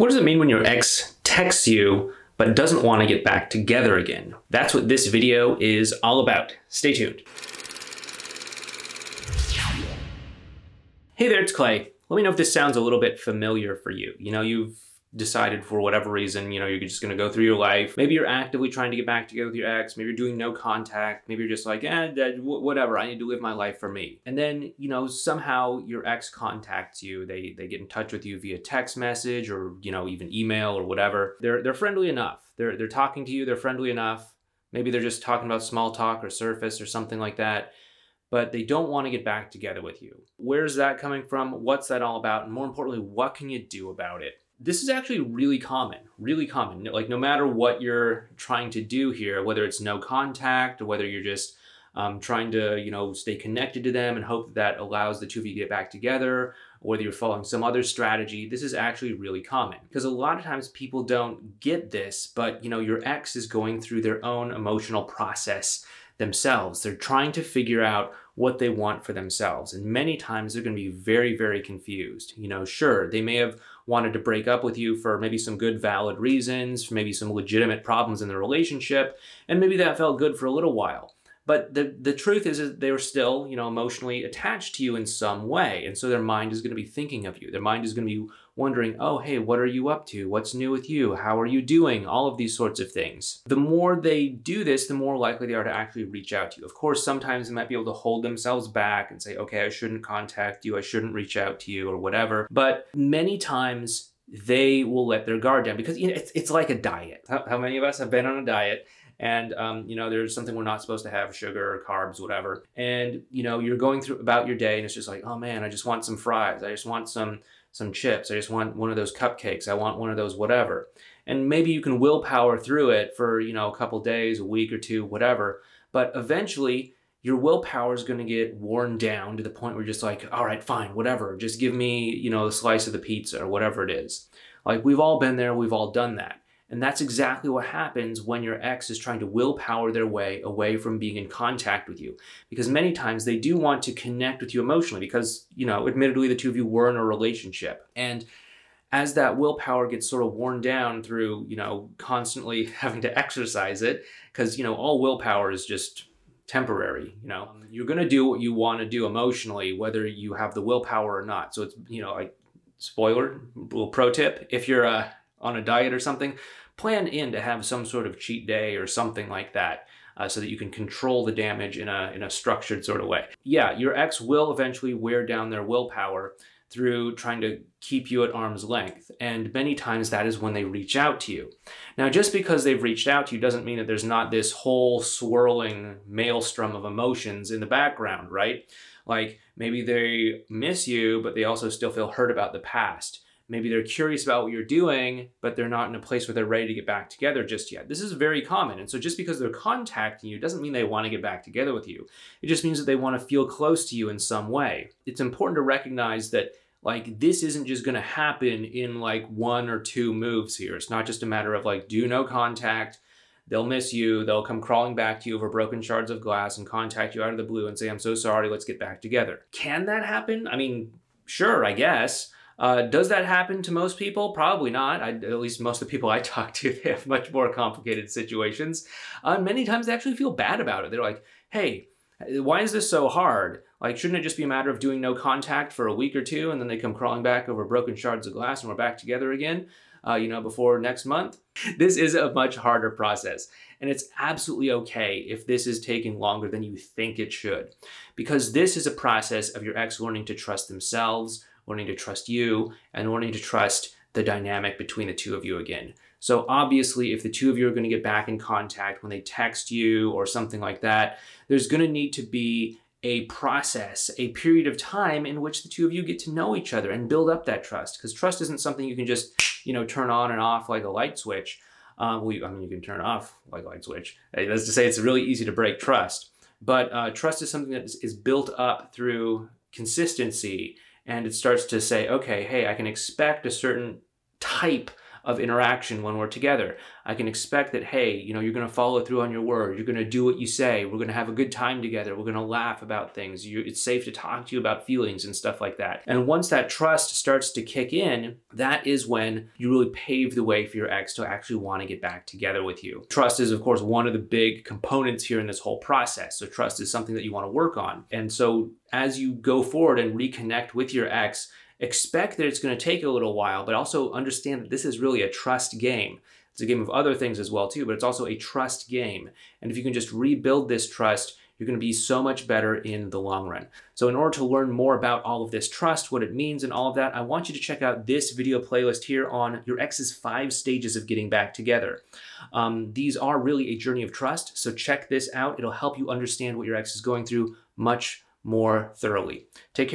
What does it mean when your ex texts you but doesn't want to get back together again? That's what this video is all about. Stay tuned. Hey there, it's Clay. Let me know if this sounds a little bit familiar for you. You know, you've decided for whatever reason, you're just gonna go through your life. Maybe you're actively trying to get back together with your ex. Maybe you're doing no contact. Maybe you're just like, whatever, I need to live my life for me. And then, somehow your ex contacts you. They get in touch with you via text message or, even email or whatever. They're friendly enough. They're talking to you, they're friendly enough. Maybe they're just talking about small talk or surface or something like that, but they don't want to get back together with you. Where's that coming from? What's that all about? And more importantly, what can you do about it? This is actually really common. Like no matter what you're trying to do here, whether it's no contact or whether you're just trying to, stay connected to them and hope that allows the two of you to get back together, or whether you're following some other strategy, this is actually really common. Because a lot of times people don't get this, but your ex is going through their own emotional process themselves. They're trying to figure out what they want for themselves. And many times they're going to be very, very confused. Sure, they may have wanted to break up with you for maybe some good, valid reasons, for maybe some legitimate problems in the relationship, and maybe that felt good for a little while. But the truth is that they were still, emotionally attached to you in some way. And so their mind is going to be thinking of you. Their mind is going to be wondering, oh, hey, what are you up to? What's new with you? How are you doing? All of these sorts of things. The more they do this, the more likely they are to actually reach out to you. Of course, sometimes they might be able to hold themselves back and say, okay, I shouldn't contact you. I shouldn't reach out to you or whatever. But many times they will let their guard down because it's like a diet. How many of us have been on a diet? And, there's something we're not supposed to have, sugar or carbs, whatever. And, you're going through about your day and it's just like, oh man, I just want some fries. I just want some chips. I just want one of those cupcakes. I want one of those whatever. And maybe you can willpower through it for, a couple days, a week or two, whatever. But eventually your willpower is going to get worn down to the point where you're just like, all right, fine, whatever. Just give me, a slice of the pizza or whatever it is. Like we've all been there. We've all done that. And that's exactly what happens when your ex is trying to willpower their way away from being in contact with you. Because many times they do want to connect with you emotionally because, admittedly, the two of you were in a relationship. And as that willpower gets sort of worn down through, constantly having to exercise it, because, all willpower is just temporary, you're going to do what you want to do emotionally, whether you have the willpower or not. So it's, like spoiler, little pro tip, if you're on a diet or something, plan in to have some sort of cheat day or something like that so that you can control the damage in a structured sort of way. Yeah, your ex will eventually wear down their willpower through trying to keep you at arm's length. And many times that is when they reach out to you. Now, just because they've reached out to you doesn't mean that there's not this whole swirling maelstrom of emotions in the background, right? Like maybe they miss you, but they also still feel hurt about the past. Maybe they're curious about what you're doing, but they're not in a place where they're ready to get back together just yet. This is very common. And so just because they're contacting you doesn't mean they want to get back together with you. It just means that they want to feel close to you in some way. It's important to recognize that this isn't just going to happen in one or two moves here. It's not just a matter of do no contact. They'll miss you. They'll come crawling back to you over broken shards of glass and contact you out of the blue and say, I'm so sorry, let's get back together. Can that happen? I mean, sure, I guess. Does that happen to most people? Probably not. At least most of the people I talk to, they have much more complicated situations. Many times they actually feel bad about it. They're like, hey, why is this so hard? Shouldn't it just be a matter of doing no contact for a week or two and then they come crawling back over broken shards of glass and we're back together again, before next month? This is a much harder process. And it's absolutely okay if this is taking longer than you think it should. Because this is a process of your ex learning to trust themselves, learning to trust you, and learning to trust the dynamic between the two of you again. So obviously, if the two of you are going to get back in contact when they text you or something like that, there's going to need to be a process, a period of time in which the two of you get to know each other and build up that trust. Because trust isn't something you can just, turn on and off like a light switch. You can turn it off like a light switch. That's to say it's really easy to break trust. But trust is something that is built up through consistency. And it starts to say, okay, hey, I can expect a certain type of interaction when we're together. I can expect that, hey, you're going to follow through on your word. You're going to do what you say. We're going to have a good time together. We're going to laugh about things. It's safe to talk to you about feelings and stuff like that. And once that trust starts to kick in, that is when you really pave the way for your ex to actually want to get back together with you. Trust is, of course, one of the big components here in this whole process. So trust is something that you want to work on. And so as you go forward and reconnect with your ex, expect that it's going to take a little while, but also understand that this is really a trust game. It's a game of other things as well too, but it's also a trust game. And if you can just rebuild this trust, you're going to be so much better in the long run. So in order to learn more about all of this trust, what it means and all of that, I want you to check out this video playlist here on your ex's 5 stages of getting back together. These are really a journey of trust. So check this out. It'll help you understand what your ex is going through much more thoroughly. Take care.